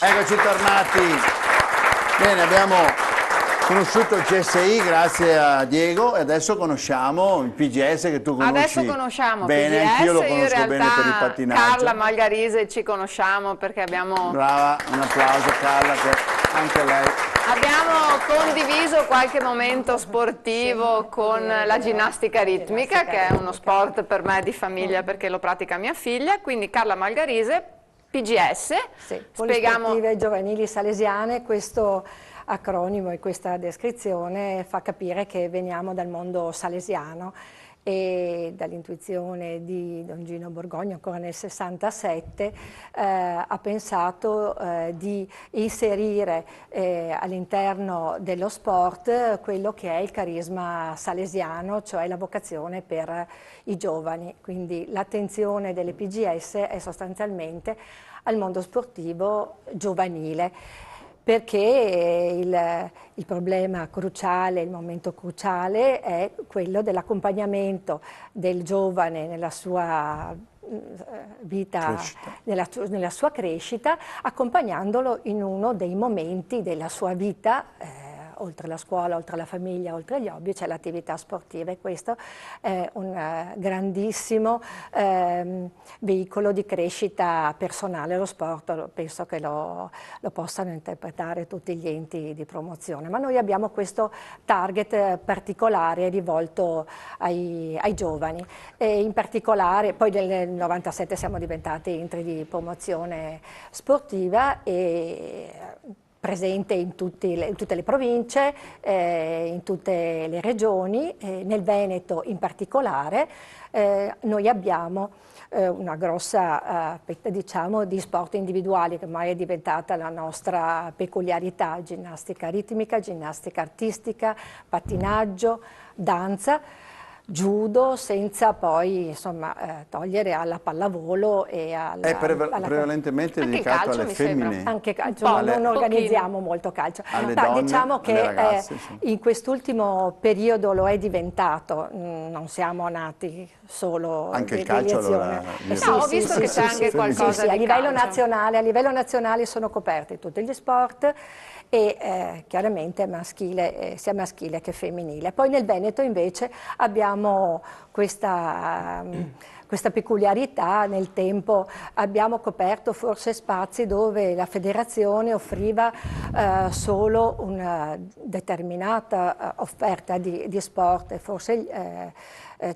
Eccoci tornati. Bene, abbiamo conosciuto il CSI grazie a Diego e adesso conosciamo il PGS che tu conosci adesso conosciamo bene, PGS, anch'io lo io in conosco bene per il realtà pattinaggio. Carla Malgarise ci conosciamo perché abbiamo... Brava, un applauso Carla, che anche lei... Abbiamo condiviso qualche momento sportivo con la ginnastica ritmica, che è uno sport per me di famiglia perché lo pratica mia figlia, quindi Carla Malgarise, PGS. Sì, Spieghiamo... Polisportive Giovanili Salesiane, questo acronimo e questa descrizione fa capire che veniamo dal mondo salesiano e dall'intuizione di Don Gino Borgogno ancora nel 67 ha pensato di inserire all'interno dello sport quello che è il carisma salesiano, cioè la vocazione per i giovani, quindi l'attenzione delle PGS è sostanzialmente al mondo sportivo giovanile, perché il problema cruciale, il momento cruciale è quello dell'accompagnamento del giovane nella sua vita, nella sua crescita, accompagnandolo in uno dei momenti della sua vita, oltre la scuola, oltre la famiglia, oltre gli hobby, c'è l'attività sportiva e questo è un grandissimo veicolo di crescita personale. Lo sport penso che lo possano interpretare tutti gli enti di promozione, ma noi abbiamo questo target particolare rivolto ai giovani e in particolare poi nel 97 siamo diventati enti di promozione sportiva e presente in tutte le province, in tutte le regioni, nel Veneto in particolare. Noi abbiamo una grossa fetta, diciamo, di sport individuali che ormai è diventata la nostra peculiarità: ginnastica ritmica, ginnastica artistica, pattinaggio, danza, judo, senza poi insomma togliere alla pallavolo e alla... prevalentemente anche dedicato calcio, alle femmine. Anche calcio, non organizziamo molto calcio. Donne, diciamo che ragazze, in quest'ultimo periodo lo è diventato, non siamo nati solo anche il di calcio elezione. allora, ho visto che c'è anche qualcosa a di livello calcio. nazionale, a livello nazionale sono coperti tutti gli sport e chiaramente sia maschile che femminile. Poi nel Veneto invece abbiamo questa peculiarità: nel tempo abbiamo coperto forse spazi dove la federazione offriva solo una determinata offerta di sport e forse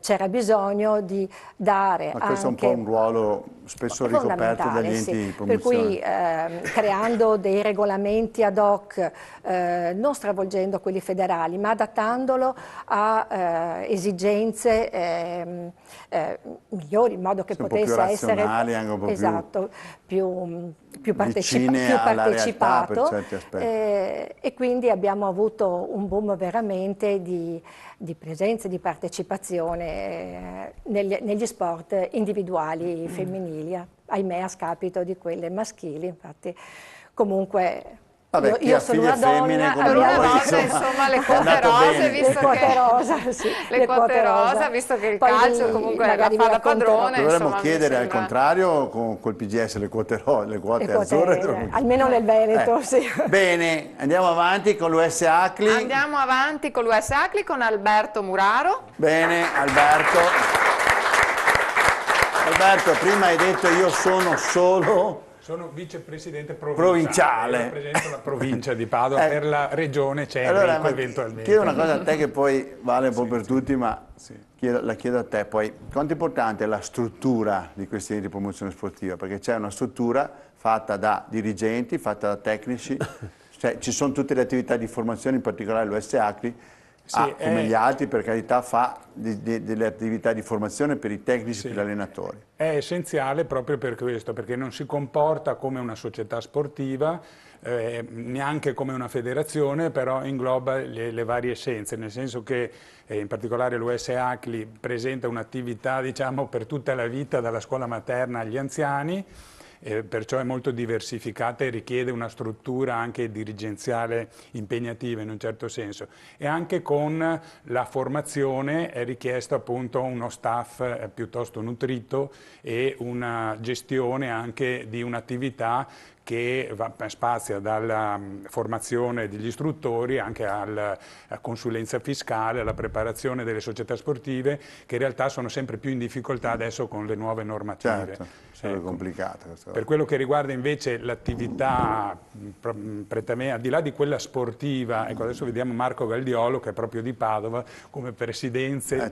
c'era bisogno di dare ma questo anche... è un po' un ruolo spesso ricoperto dagli enti di promozione. Per cui creando dei regolamenti ad hoc, non stravolgendo quelli federali, ma adattandolo a esigenze migliori, in modo che potesse essere anche un po' esatto, più vicine alla realtà per partecipato, certi aspetti. e quindi abbiamo avuto un boom veramente di presenza e di partecipazione negli sport individuali femminili, ahimè a scapito di quelle maschili. Infatti comunque vabbè, io sono una donna, per una volta insomma le quote rose, visto che il calcio comunque la fa da padrone. Dovremmo insomma, chiedere al sembra... contrario con col PGS le quote azzurre. Almeno nel Veneto, sì. Bene, andiamo avanti con l'US Acli. Andiamo avanti con l'US Acli con Alberto Muraro. Bene, Alberto. Alberto, prima hai detto io sono solo... Sono vicepresidente provinciale. Rappresento la provincia di Padova, per la regione c'è Enrico eventualmente. Chiedo una cosa a te che poi vale un po' per tutti, ma la chiedo a te poi. Quanto è importante la struttura di questi enti di promozione sportiva? Perché c'è una struttura fatta da dirigenti, fatta da tecnici, cioè ci sono tutte le attività di formazione, in particolare l'US Acli, come gli altri, per carità, fa delle attività di formazione per i tecnici e per gli allenatori. È essenziale proprio per questo, perché non si comporta come una società sportiva, neanche come una federazione, però ingloba le varie essenze, nel senso che in particolare l'US Acli presenta un'attività, diciamo, per tutta la vita, dalla scuola materna agli anziani, perciò è molto diversificata e richiede una struttura anche dirigenziale impegnativa in un certo senso, e anche con la formazione è richiesto appunto uno staff piuttosto nutrito e una gestione anche di un'attività che spazia dalla formazione degli istruttori anche alla consulenza fiscale, alla preparazione delle società sportive, che in realtà sono sempre più in difficoltà adesso con le nuove normative. Certo, è complicato. Per quello che riguarda invece l'attività prettamente, al di là di quella sportiva, ecco, adesso vediamo Marco Galdiolo, che è proprio di Padova, come presidente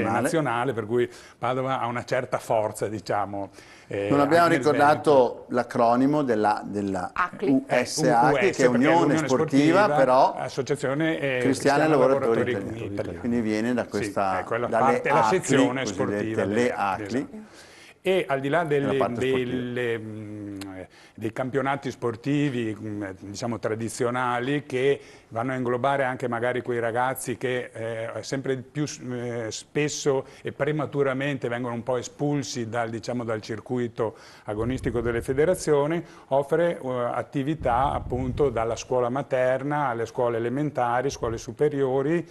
nazionale, per cui Padova ha una certa forza, diciamo. Non abbiamo ricordato l'acronimo della USACLI, che è Unione Sportiva, però Associazione Cristiana Lavoratori Italiani. Quindi viene da questa, sì, ecco, dalle ACLI, la sezione sportiva le ACLI. Esatto. E al di là dei campionati sportivi, diciamo, tradizionali, che vanno a inglobare anche magari quei ragazzi che sempre più spesso e prematuramente vengono un po' espulsi dal circuito agonistico delle federazioni, offre attività appunto dalla scuola materna alle scuole elementari, scuole superiori,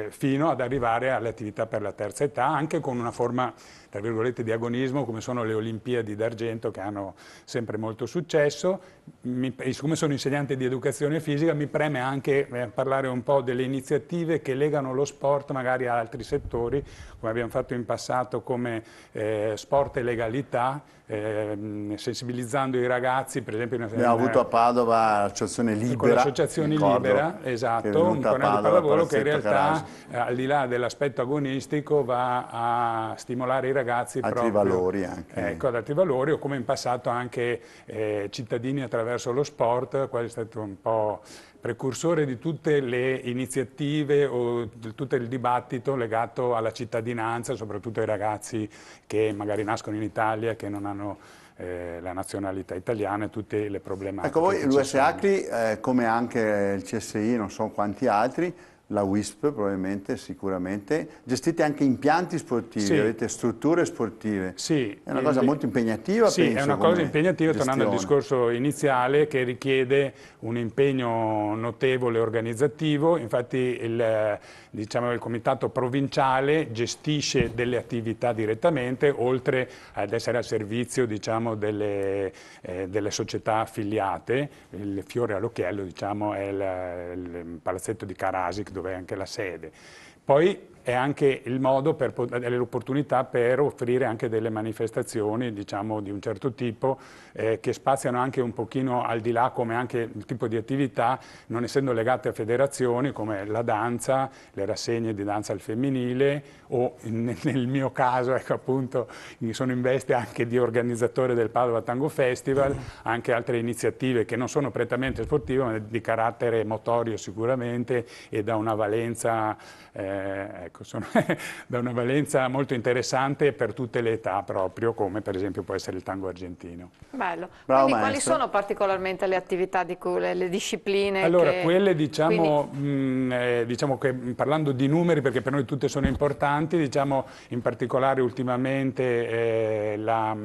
fino ad arrivare alle attività per la terza età, anche con una forma, tra virgolette, di agonismo, come sono le Olimpiadi d'argento, che hanno sempre molto successo. Siccome sono insegnante di educazione fisica, mi preme anche parlare un po' delle iniziative che legano lo sport magari a altri settori, come abbiamo fatto in passato come sport e legalità, sensibilizzando i ragazzi, per esempio abbiamo avuto a Padova l'Associazione Libera, con l'Associazione Libera, esatto, un torneo di pallavolo che in realtà al di là dell'aspetto agonistico va a stimolare i ragazzi altri valori anche. Ecco, ad altri valori, o come in passato anche cittadini attraverso lo sport, quale è stato un po' precursore di tutte le iniziative o di tutto il dibattito legato alla cittadinanza, soprattutto ai ragazzi che magari nascono in Italia, che non hanno la nazionalità italiana e tutte le problematiche. Ecco, voi l'USACLI, come anche il CSI, non so quanti altri, la WISP probabilmente, sicuramente, gestite anche impianti sportivi, sì. Avete strutture sportive, sì. È una cosa molto impegnativa, sì, penso, è una cosa impegnativa, tornando al discorso iniziale, che richiede un impegno notevole organizzativo. Infatti il comitato provinciale gestisce delle attività direttamente, oltre ad essere al servizio, diciamo, delle società affiliate. Il fiore all'occhiello, diciamo, è il palazzetto di Karasik, dove è anche la sede. Poi è anche il modo, l'opportunità per offrire anche delle manifestazioni, diciamo, di un certo tipo, che spaziano anche un pochino al di là, come anche il tipo di attività, non essendo legate a federazioni, come la danza, le rassegne di danza al femminile, o nel mio caso, ecco, appunto, sono in veste anche di organizzatore del Padova Tango Festival, anche altre iniziative che non sono prettamente sportive, ma di carattere motorio sicuramente, e da una valenza da una valenza molto interessante per tutte le età, proprio come per esempio può essere il tango argentino. Bello. Bravo, quindi maestro. Quali sono particolarmente le attività di cui le discipline? Allora, quelle diciamo che, parlando di numeri, perché per noi tutte sono importanti, diciamo in particolare ultimamente la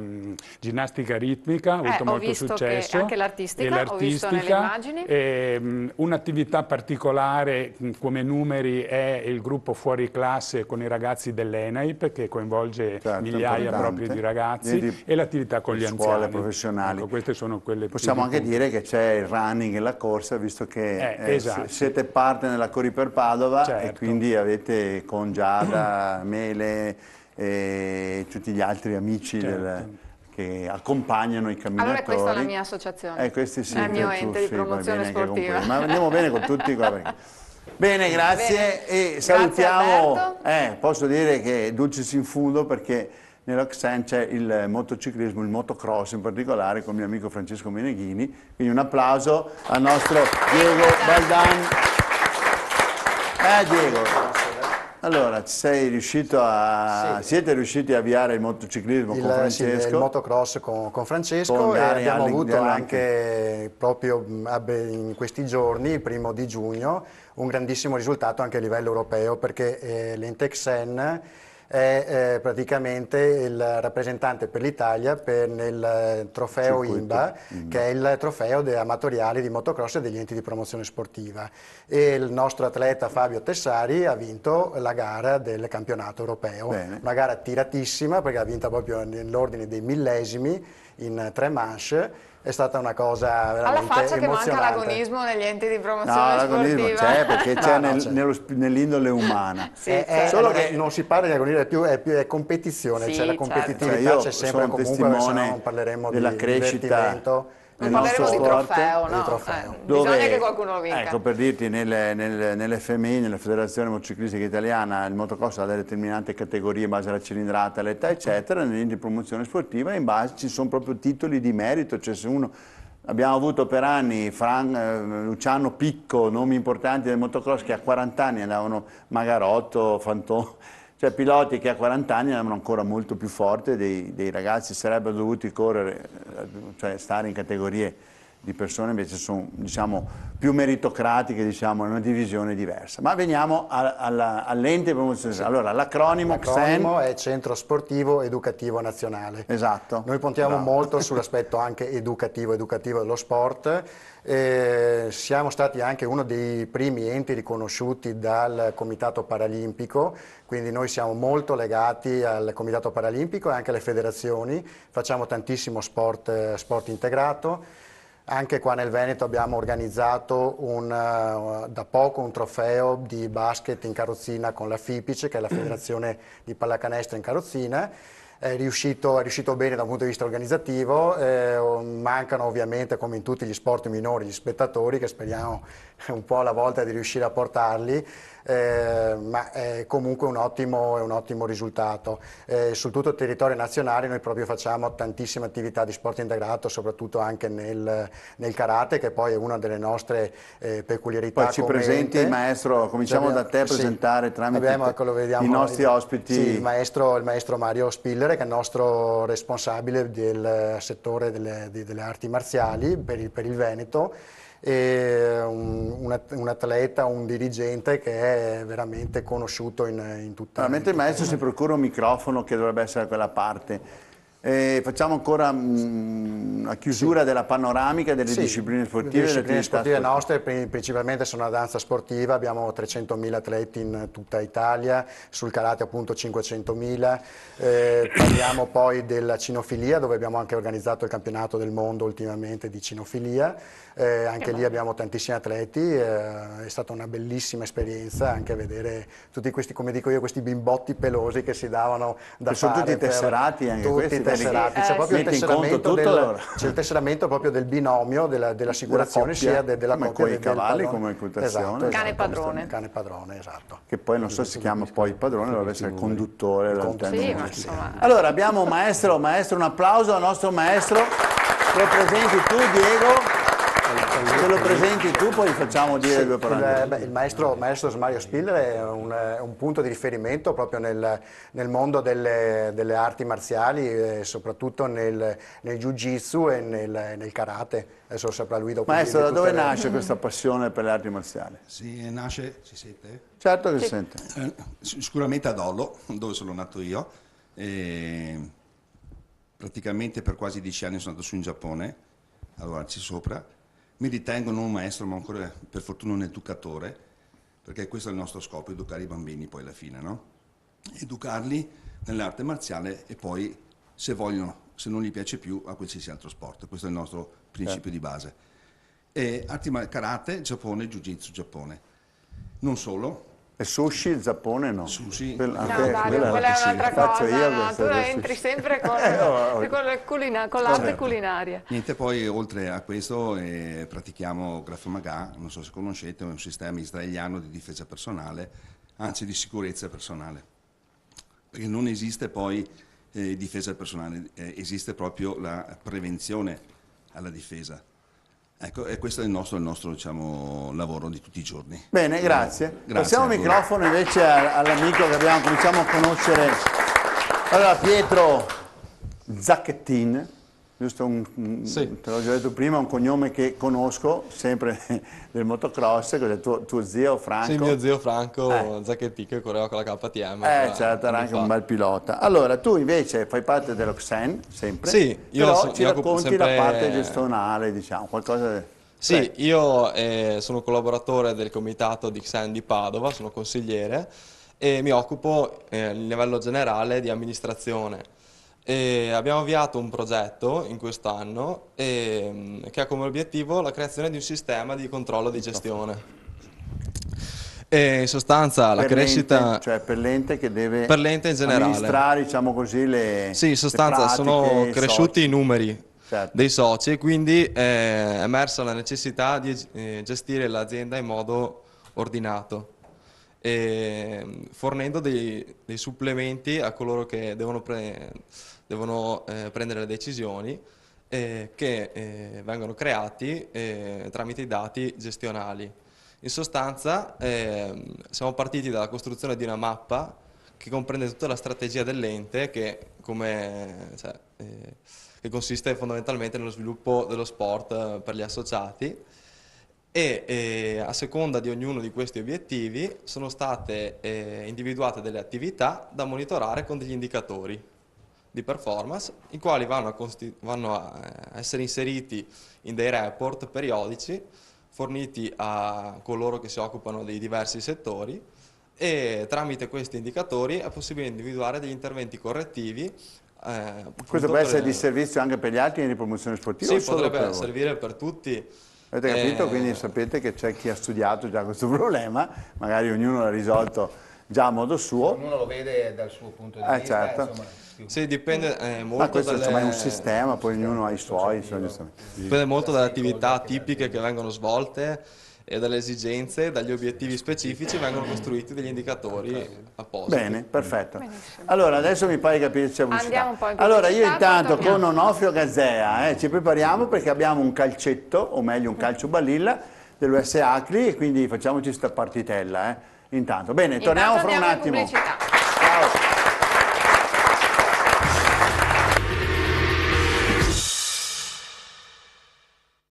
ginnastica ritmica ha avuto molto successo. Anche l'artistica, ho visto nelle immagini. Un'attività particolare come numeri è il gruppo fuori classe con i ragazzi dell'ENAIP, che coinvolge migliaia proprio di ragazzi, e l'attività con gli anziani. Scuole professionali. Ecco, queste sono quelle. Possiamo anche dire che c'è il running e la corsa, visto che esatto. siete parte nella Corri per Padova, certo. E quindi avete con Giada, Mele e tutti gli altri amici certo. che accompagnano i camminatori. Allora questa è la mia associazione, questi sì, è il mio ente di promozione sportiva. Ma andiamo bene con tutti qua. Bene, grazie. E salutiamo, posso dire che dulcis in fundo, perché nell'Oxen c'è il motociclismo, il motocross in particolare, con il mio amico Francesco Meneghini, quindi un applauso al nostro Diego Baldan. Diego, allora siete riusciti a avviare il motociclismo con Francesco? Sì, il motocross con Francesco, e abbiamo avuto anche proprio in questi giorni, il 1° giugno, un grandissimo risultato anche a livello europeo, perché l'Intexen è praticamente il rappresentante per l'Italia nel trofeo IMBA, che è il trofeo amatoriale di motocross e degli enti di promozione sportiva. E il nostro atleta Fabio Tessari ha vinto la gara del campionato europeo. Bene. Una gara tiratissima, perché ha vinto proprio nell'ordine dei millesimi in 3 manche. è stata una cosa veramente alla faccia che manca emozionante. l'agonismo negli enti di No, promozione l'agonismo sportiva. c'è perché c'è No, c'è. nell'indole umana. Solo che non si parla di agonismo, è competizione, Sì, cioè la certo. competitività c'è sempre sono comunque, se no testimone non parleremo della di crescita divertimento. nel Non nostro parleremo di sport. trofeo, no? Di trofeo. Bisogna che qualcuno lo vinca. Ecco, per dirti, nelle FMI, nella Federazione Motociclistica Italiana, il motocross ha delle determinate categorie in base alla cilindrata, all'età, eccetera, negli enti di promozione sportiva in base ci sono proprio titoli di merito, cioè se uno... Abbiamo avuto per anni Luciano Picco, nomi importanti del motocross che a 40 anni andavano Magarotto, Fantoni, cioè piloti che a 40 anni erano ancora molto più forti dei ragazzi, sarebbero dovuti correre, cioè stare in categorie di persone invece sono diciamo, più meritocratiche, diciamo, in una divisione diversa. Ma veniamo all'ente di promozione. Sì. Allora, l'acronimo CSEN è Centro Sportivo Educativo Nazionale. Esatto. Noi puntiamo molto sull'aspetto anche educativo dello sport. Siamo stati anche uno dei primi enti riconosciuti dal Comitato Paralimpico, quindi noi siamo molto legati al Comitato Paralimpico e anche alle federazioni, facciamo tantissimo sport integrato. Anche qua nel Veneto abbiamo organizzato da poco un trofeo di basket in carrozzina con la FIPIC, che è la Federazione di Pallacanestro in carrozzina. È riuscito bene da un punto di vista organizzativo, mancano ovviamente come in tutti gli sport minori gli spettatori che speriamo un po' alla volta di riuscire a portarli, ma è comunque un ottimo risultato. Su tutto il territorio nazionale noi proprio facciamo tantissime attività di sport integrato, soprattutto anche nel karate, che poi è una delle nostre peculiarità. Poi ci presenti, maestro, cominciamo da te a presentare tramite i nostri ospiti. Sì, il maestro Mario Spiller, che è il nostro responsabile del settore delle arti marziali per il Veneto, e un atleta, un dirigente che è veramente conosciuto in tutta... Mentre il maestro si procura un microfono che dovrebbe essere da quella parte. Facciamo ancora una chiusura della panoramica delle discipline sportive. Le discipline sportive nostre principalmente sono la danza sportiva, abbiamo 300.000 atleti in tutta Italia, sul karate appunto 500.000, parliamo poi della cinofilia, dove abbiamo anche organizzato il campionato del mondo ultimamente di cinofilia, anche lì abbiamo tantissimi atleti, è stata una bellissima esperienza anche vedere tutti questi, come dico io, questi bimbotti pelosi che si davano da fare. Sono tutti tesserati anche questi. C'è proprio il tesseramento proprio del binomio dell'assicurazione, sia della coppia dei cavalli come equitazione. Esatto, cane padrone. Cane padrone, esatto. Che poi non so se si chiama poi padrone, dovrebbe essere il conduttore. Sì, ma insomma... Allora abbiamo un maestro, un applauso al nostro maestro. Lo presenti tu, Diego? Se lo presenti tu, poi facciamo dire due parole. Il maestro Mario Spiller è un punto di riferimento proprio nel mondo delle arti marziali, soprattutto nel jiu-jitsu e nel karate. Adesso saprà lui dopo. Maestro, da dove nasce questa passione per le arti marziali? Sì, nasce, si sente? Certo che si sente. Sicuramente ad Ollo, dove sono nato io. Praticamente per quasi 10 anni sono andato su in Giappone, a lavorarci sopra. Mi ritengo non un maestro, ma ancora per fortuna un educatore, perché questo è il nostro scopo, educare i bambini poi alla fine, no? Educarli nell'arte marziale e poi, se vogliono, se non gli piace più, a qualsiasi altro sport. Questo è il nostro principio di base. Karate, Giappone, Jiu-Jitsu, Giappone. Non solo. E sushi, il Giappone no. Sushi. No, Dario, quella è un'altra cosa, no, tu entri sempre con l'arte culinaria. Niente, poi oltre a questo pratichiamo Krav Maga, non so se conoscete, è un sistema israeliano di difesa personale, anzi di sicurezza personale. Perché non esiste poi difesa personale, esiste proprio la prevenzione alla difesa. Ecco, e questo è il nostro diciamo, lavoro di tutti i giorni. Bene, grazie. Passiamo il microfono invece all'amico che cominciamo a conoscere. Allora, Pietro Zacchettin, giusto? Sì. Te l'ho già detto prima, un cognome che conosco, sempre del motocross, cos'è tuo zio Franco? Sì, mio zio Franco Zacchettin, che correva con la KTM. Certo, era anche un bel pilota. Allora, tu invece fai parte dello XEN, sempre, sì, però ci racconti la parte gestionale, diciamo, qualcosa... Sì, io sono collaboratore del comitato di XEN di Padova, sono consigliere e mi occupo a livello generale di amministrazione E abbiamo avviato un progetto in quest'anno che ha come obiettivo la creazione di un sistema di controllo di gestione. E in sostanza la crescita... Cioè per l'ente che deve per l'ente in generale. amministrare, diciamo così, sì, in sostanza le pratiche, sono cresciuti i numeri dei soci e quindi è emersa la necessità di gestire l'azienda in modo ordinato, fornendo dei supplementi a coloro che devono prendere le decisioni che vengono creati tramite i dati gestionali. In sostanza siamo partiti dalla costruzione di una mappa che comprende tutta la strategia dell'ente che consiste fondamentalmente nello sviluppo dello sport per gli associati e a seconda di ognuno di questi obiettivi sono state individuate delle attività da monitorare con degli indicatori di performance, i quali vanno a essere inseriti in dei report periodici forniti a coloro che si occupano dei diversi settori e tramite questi indicatori è possibile individuare degli interventi correttivi. Questo può essere di servizio anche per gli altri di promozione sportiva? Sì, potrebbe servire per tutti. Avete capito? Quindi sapete che c'è chi ha studiato già questo problema, magari ognuno l'ha risolto già a modo suo. Ognuno lo vede dal suo punto di vista. Certo. Insomma, sì, dipende molto. Ma questo è un sistema, poi ognuno ha i suoi. Dipende molto dalle attività tipiche che vengono svolte e dalle esigenze, dagli obiettivi specifici vengono costruiti degli indicatori appositi. Bene, perfetto. Allora, adesso mi pare di capire se c'è pubblicità. Andiamo un po' in Allora, io pubblicità, intanto poi con Onofrio Gazzea ci prepariamo perché abbiamo un calcetto, o meglio un calcio balilla dell'US Acri e quindi facciamoci sta partitella. Intanto, bene, torniamo fra un attimo.